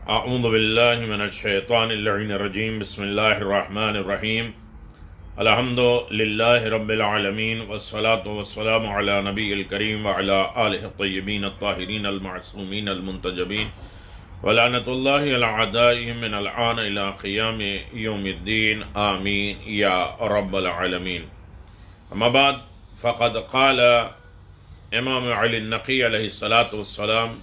अऊज़ु बिल्लाहि मिनश्शैतानिर्रजीम बिस्मिल्लाहिर्रहमानिर्रहीम अल्हम्दुलिल्लाहि रब्बिल आलमीन वस्सलातु वस्सलामु अला नबिय्यिल करीम व अला आलिहि त्तय्यबीन अत्ताहिरीन अल मासूमीन अल मुंतजबीन व लानतुल्लाहि अला अदाइहिम मिनल आन इला क़ियाम यौमिद्दीन आमीन या रब्बल आलमीन। अम्मा बाद फ़क़द क़ाल इमाम अली नक़ी अलैहिस्सलातु वस्सलाम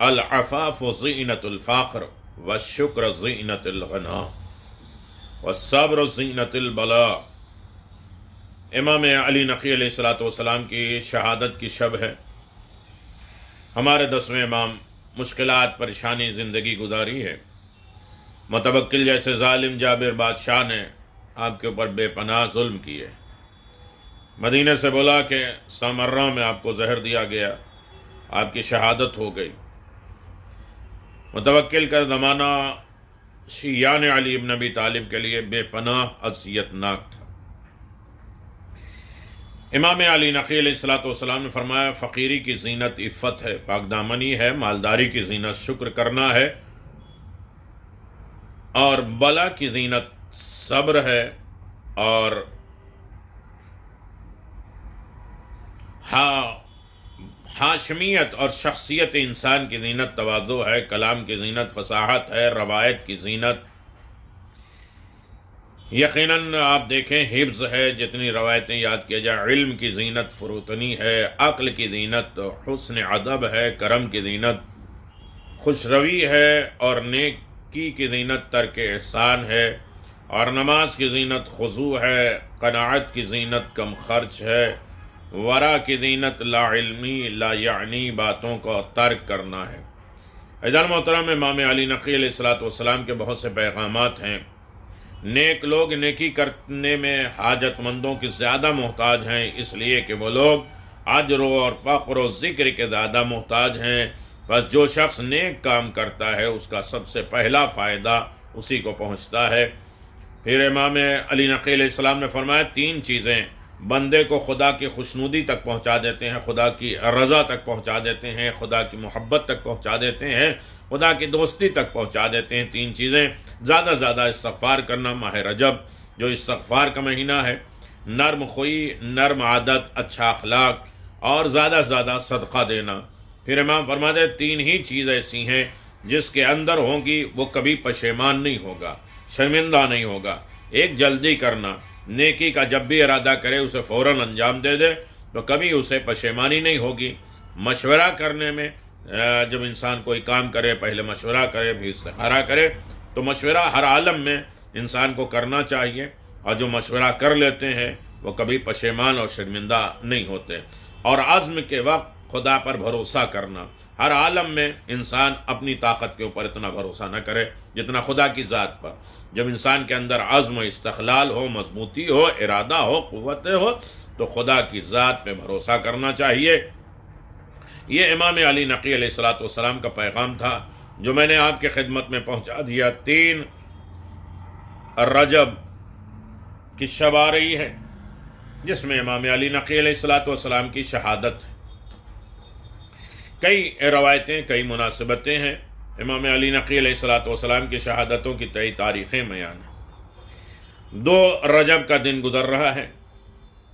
अल अफ़ाफ़ु ज़ीनतुल फ़ाक़्र व शुक्र ज़ीनतुल ग़ना व सब्र ज़ीनतुल बला। इमाम अली नक़ी अलैहिस्सलातु वस्सलाम की शहादत की शब है। हमारे 10वें इमाम मुश्किलात परेशानी ज़िंदगी गुजारी है। मुतवक्किल जैसे ज़ालिम जाबिर बादशाह ने आपके ऊपर बेपनाह जुल्म किए। मदीने से बोला कि समर्रा में आपको जहर दिया गया, आपकी शहादत हो गई। मुतवक्किल का ज़माना शियान अली इब्न अबी तालिब के लिए बेपनाह अज़ियतनाक था। इमाम अली नक़ी अलैहिस्सलातु वस्सलाम ने फरमाया, फ़कीरी की ज़ीनत इफ़्फ़त है, पाकदामनी है। मालदारी की ज़ीनत शुक्र करना है और बला की ज़ीनत सब्र है और हाशमियत और शख्सियत इंसान की ज़ीनत तवाज़ु है। कलाम की ज़ीनत फसाहत है। रवायत की ज़ीनत यकीनन आप देखें हिफ्ज़ है, जितनी रवायतें याद किया जाए। इल्म की ज़ीनत फ़ुरूतनी है। अक्ल की ज़ीनत हुस्न अदब है। करम की ज़ीनत खुशरवी है और नेकी की ज़ीनत तर्क एहसान है। और नमाज की ज़ीनत खुज़ू है। क़नाअत की ज़ीनत कम खर्च है। वरा की ज़ीनत ला इल्मी ला यानी बातों को तर्क करना है। इधर मोहतरम इमाम अली नक़ी अलैहिस्सलातु वस्सलाम के बहुत से पैगामात हैं। नेक लोग नेकी करने में हाजतमंदों की ज़्यादा मोहताज हैं, इसलिए कि वो लोग अज्र और फ़क्र और ज़िक्र के ज़्यादा मोहताज हैं। बस जो शख्स नेक काम करता है उसका सबसे पहला फ़ायदा उसी को पहुँचता है। फिर इमाम अली नक़ी अलैहिस्सलाम ने फरमाया, 3 चीज़ें बंदे को खुदा की खुशनुदी तक पहुँचा देते हैं, खुदा की रज़ा तक पहुँचा देते हैं, खुदा की मोहब्बत तक पहुँचा देते हैं, खुदा की दोस्ती तक पहुँचा देते हैं। 3 चीज़ें, ज़्यादा ज़्यादा इस्तग़फ़ार करना, माह रजब जो इस्तग़फ़ार का महीना है, नर्म खुई, नर्म आदत, अच्छा अखलाक और ज़्यादा से ज़्यादा सदक़ा देना। फिर इमाम फरमाते 3 ही चीज़ ऐसी हैं जिसके अंदर होंगी वो कभी पशेमान नहीं होगा, शर्मिंदा नहीं होगा। एक, जल्दी करना, नेकी का जब भी इरादा करे उसे फ़ौरन अंजाम दे दे तो कभी उसे पशेमानी नहीं होगी। मशवरा करने में जब इंसान कोई काम करे पहले मशवरा करे फिर इस्तिखारा करे, तो मशवरा हर आलम में इंसान को करना चाहिए और जो मशवरा कर लेते हैं वो कभी पशेमान और शर्मिंदा नहीं होते। और अज़्म के वक्त खुदा पर भरोसा करना, हर आलम में इंसान अपनी ताकत के ऊपर इतना भरोसा न करे जितना खुदा की ज़ात पर। जब इंसान के अंदर अज़्म, इस्तक़लाल हो, मजबूती हो, इरादा हो, क़ुव्वत हो, तो खुदा की ज़ात पे भरोसा करना चाहिए। ये इमाम अली नक़ी अलैहिस्सलातु वस्सलाम का पैगाम था जो मैंने आपके खिदमत में पहुँचा दिया। 3 रजब की शब आ रही है जिसमें इमाम अली नक़ी अलैहिस्सलातु वस्सलाम की शहादत है। कई रवायतें, कई मुनासिबतें हैं। इमाम अली नक़ी अलैहिस्सलातु वस्सलाम की शहादतों की कई तारीख़ें बयान हैं। 2 रजब का दिन गुज़र रहा है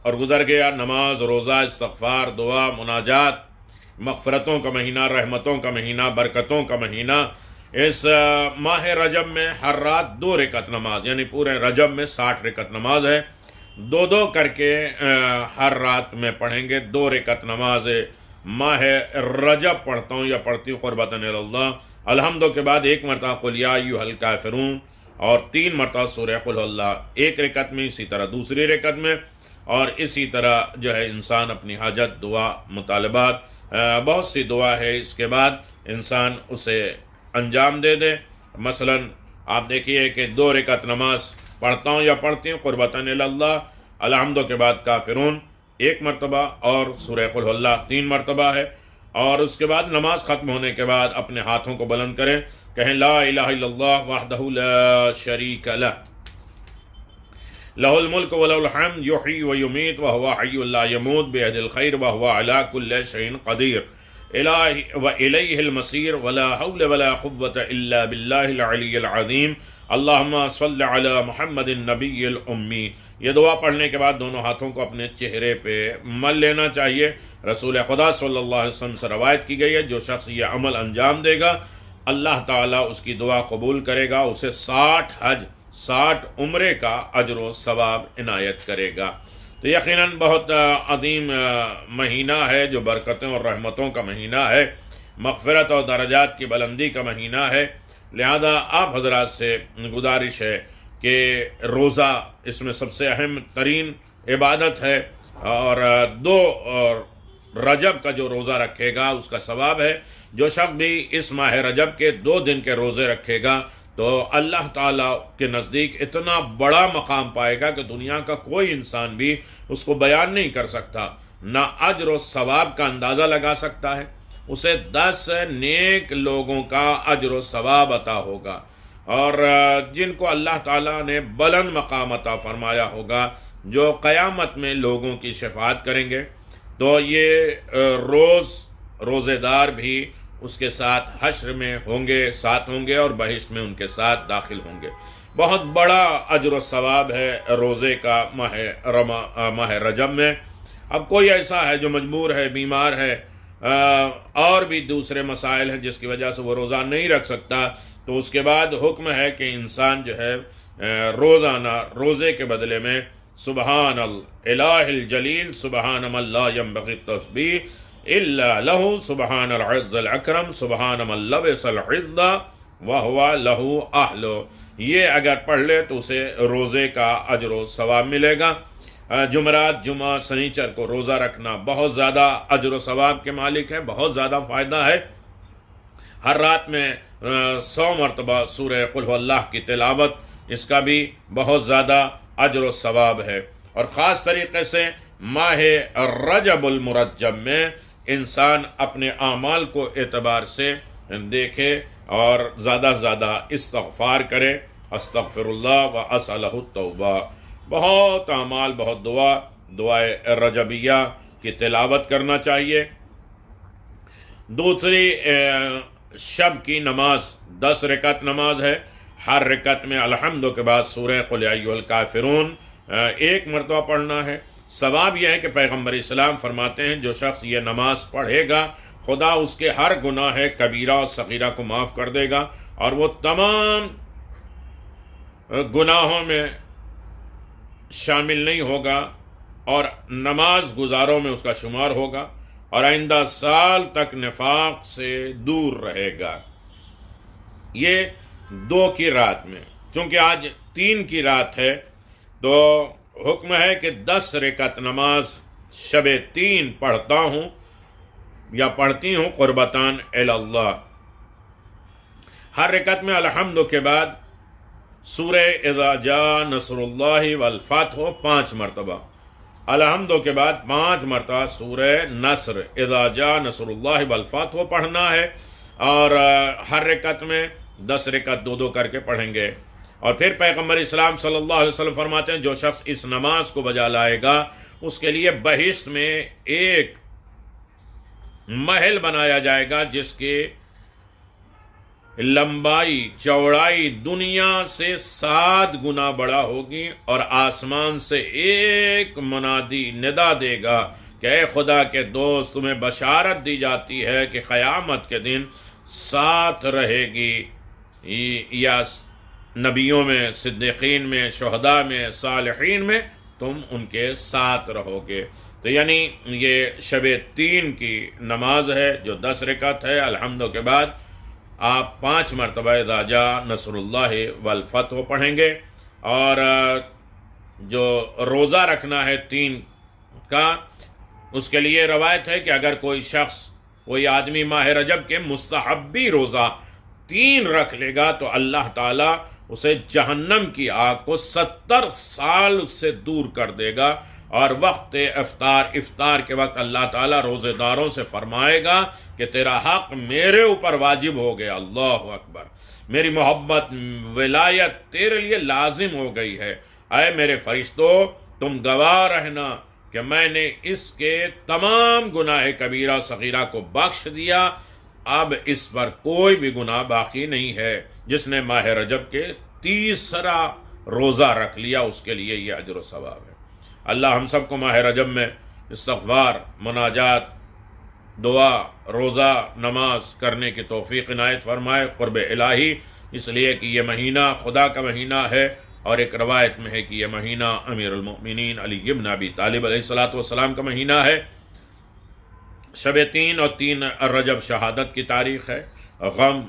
और गुज़र गया। नमाज, रोज़ा, इस्तग़फ़ार, दुआ, मुनाजात, मग़फ़िरतों का महीना, रहमतों का महीना, बरकतों का महीना। इस माह रजब में हर रात 2 रकअत नमाज, यानी पूरे रजब में 60 रकअत नमाज है। 2-2 करके हर रात में पढ़ेंगे। 2 रकअत नमाज माह रजब पढ़ता हूँ या पढ़ती हूँ क़ुर्बतन इलल्लाह। अल्हम्दु के बाद 1 मरतबा कुल या अय्युहल काफ़िरून और 3 मरतबा सूरह कुल हुवल्लाह, 1 रकअत में, इसी तरह दूसरी रकअत में। और इसी तरह जो है इंसान अपनी हाजत, दुआ, मुतालबात, बहुत सी दुआ है, इसके बाद इंसान उसे अंजाम दे दे। मसलन आप देखिए कि 2 रकअत नमाज पढ़ता हूँ या पढ़ती हूँ क़ुर्बतन इलल्लाह, अल्हम्दु के बाद काफ़िरून 1 मरतबा और सूरह कुल हुवल्लाह 3 मरतबा है। और उसके बाद नमाज ख़त्म होने के बाद अपने हाथों को बुलंद करें, कहें ला इलाहा इल्लल्लाह वहदहु ला शरीक लह, लहुल मुल्क व लहुल हम्द, युहयी व युमीत व हुवा हय्युन ला यमूत, बियदिल खैर व हुवा अला कुल्लि शैइन क़दीर। इलाही व इलैहिल मसीर वला हौल वला कुव्वत इल्ला बिल्लाहिल अलिय्यिल अज़ीम अल्लाहुम्मा सल्लि अला मुहम्मदिन नबिय्यिल उम्मी। ये दुआ पढ़ने के बाद दोनों हाथों को अपने चेहरे पे मल लेना चाहिए। रसूल खुदा सल्लल्लाहु अलैहि वसल्लम से रवायत की गई है, जो शख्स ये अमल अंजाम देगा अल्लाह ताला उसकी दुआ कबूल करेगा, उसे 60 हज 60 उम्रे का अजर व सवाब इनायत करेगा। तो यकीनन बहुत अजीम महीना है, जो बरकतों और रहमतों का महीना है, मग़फ़िरत और दरजात की बुलंदी का महीना है। लिहाजा आप हजरात से गुजारिश है कि रोज़ा इसमें सबसे अहम तरीन इबादत है, और 2 रजब का जो रोज़ा रखेगा उसका सवाब है। जो शख्स भी इस माह रजब के 2 दिन के रोज़े रखेगा तो अल्लाह ताला के नज़दीक इतना बड़ा मकाम पाएगा कि दुनिया का कोई इंसान भी उसको बयान नहीं कर सकता, ना अजर और सवाब का अंदाज़ा लगा सकता है। उसे 10 नेक लोगों का अजर और सवाब अता होगा, और जिनको अल्लाह ताला ने बुलंद मकाम अता फरमाया होगा, जो क़यामत में लोगों की शफ़ाअत करेंगे। तो ये रोज़ेदार भी उसके साथ हश्र में होंगे, साथ होंगे, और बहिश्त में उनके साथ दाखिल होंगे। बहुत बड़ा अजर व सवाब है रोज़े का माह रजब में। अब कोई ऐसा है जो मजबूर है, बीमार है, और भी दूसरे मसाइल हैं जिसकी वजह से वो रोज़ा नहीं रख सकता, तो उसके बाद हुक्म है कि इंसान जो है रोज़ाना रोज़े के बदले में सुबहानल इलाहिल जलील सुबहान मन ला यंबग़ी तस्बीह इल्ला लहू सुबहानल अज़्ज़ल अकरम सुबहान मन लबसल इज़्ज़ा व हुवा लहू अहलो। ये अगर पढ़ ले तो उसे रोज़े का अजर व सवाब मिलेगा। जुमरात, जुमा, सनीचर को रोज़ा रखना बहुत ज़्यादा अजर व सवाब के मालिक है, बहुत ज़्यादा फ़ायदा है। हर रात में 100 मरतबा सूरह कुल हुवल्लाह की तिलावत, इसका भी बहुत ज़्यादा अजर व सवाब है। और ख़ास तरीक़े से माह रजबुल मुरज्जब में इंसान अपने आमाल को एतबार से देखे और ज़्यादा से ज़्यादा इस्तग़फ़ार करे, अस्तग़फ़िरुल्लाह व असअलहु तौबा। बहुत आमाल, बहुत दुआए रजबिया की तिलावत करना चाहिए। दूसरी शब की नमाज 10 रकात नमाज है। हर रकात में अल्हम्दु के बाद सूरह कुल या अय्युहल काफ़िरून 1 मरतबा पढ़ना है। सवाब यह है कि पैगम्बर इस्लाम फरमाते हैं, जो शख्स ये नमाज पढ़ेगा खुदा उसके हर गुनाह कबीरा और सगीरा को माफ़ कर देगा, और वो तमाम गुनाहों में शामिल नहीं होगा, और नमाज गुजारों में उसका शुमार होगा, और आइंदा साल तक निफाक से दूर रहेगा। ये 2 की रात में, चूँकि आज 3 की रात है, तो हुक्म है कि 10 रकात नमाज शब 3 पढ़ता हूँ या पढ़ती हूँ क़ुर्बतान इलल्लाह। हर रकात में अल्हम्दु के बाद सूरह इज़ा जा नस्रुल्लाहि वल फ़त्ह 5 मरतबा, अल्हम्दु के बाद 5 मरतबा सूरह नस्र इज़ा जा नस्रुल्लाहि वल फ़त्ह पढ़ना है। और हर रकात में 10 रकात 2-2 करके पढ़ेंगे। और फिर पैगम्बर इस्लाम सल्लल्लाहु अलैहि वसल्लम फरमाते हैं, जो शख्स इस नमाज को बजा लाएगा उसके लिए बहिश्त में एक महल बनाया जाएगा, जिसके लंबाई चौड़ाई दुनिया से 7 गुना बड़ा होगी, और आसमान से एक मुनादी निदा देगा कि ऐ खुदा के दोस्त, तुम्हें बशारत दी जाती है कि क़यामत के दिन साथ रहेगी, या नबियों में, सिद्दीकीन में, शुहदा में, सालिहीन में तुम उनके साथ रहोगे। तो यानी ये शब 3 की नमाज है जो 10 रकात है। अल्हम्दु के बाद आप 5 मरतबा इज़ा जा नस्रुल्लाहि वल फ़त्ह पढ़ेंगे। और जो रोज़ा रखना है 3 का, उसके लिए रवायत है कि अगर कोई शख्स, कोई आदमी माह रजब के मुस्तहब्बी रोज़ा 3 रख लेगा तो अल्लाह ताला उसे जहन्नम की आग को 70 साल उससे दूर कर देगा। और वक्त इफ्तार के वक्त अल्लाह ताला रोज़ेदारों से फरमाएगा कि तेरा हक मेरे ऊपर वाजिब हो गया, अल्लाह अकबर, मेरी मोहब्बत विलायत तेरे लिए लाजिम हो गई है। अय मेरे फरिश्तों, तुम गवाह रहना कि मैंने इसके तमाम गुनाह कबीरा सगीरा को बख्श दिया, अब इस पर कोई भी गुनाह बाकी नहीं है। जिसने माह रजब के तीसरा रोज़ा रख लिया उसके लिए यह अजर व सवाब है। अल्लाह हम सबको माह रजब में इस्तग़फ़ार, मुनाजात, दुआ, रोज़ा, नमाज करने की तौफ़ीक़ इनायत फरमाए। क़ुर्ब इलाही, इसलिए कि यह महीना खुदा का महीना है, और एक रवायत में है कि यह महीना अमीरुल मोमिनीन अली इब्न अबी तालिब अलैहिस्सलातु वस्सलाम का महीना है। शब 3 और 3 रजब शहादत की तारीख़ है। गम,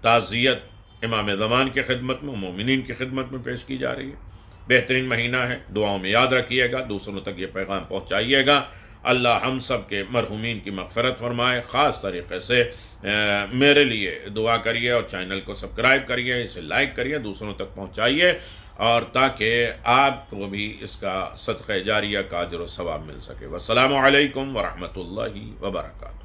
ताज़ियत इमाम ज़मान की खिदमत में, मोमिनीन की खिदमत में पेश की जा रही है। बेहतरीन महीना है, दुआओं में याद रखिएगा, दूसरों तक ये पैगाम पहुँचाइएगा। अल्लाह हम सब के मरहुमीन की मग़फ़िरत फरमाए। ख़ास तरीक़े से मेरे लिए दुआ करिए और चैनल को सब्सक्राइब करिए, इसे लाइक करिए, दूसरों तक पहुँचाइए, और ताकि आपको भी इसका सदक़े जारिया का अजर व सवाब मिल सके। वस्सलामु अलैकुम व रहमतुल्लाहि व बरकातुहू।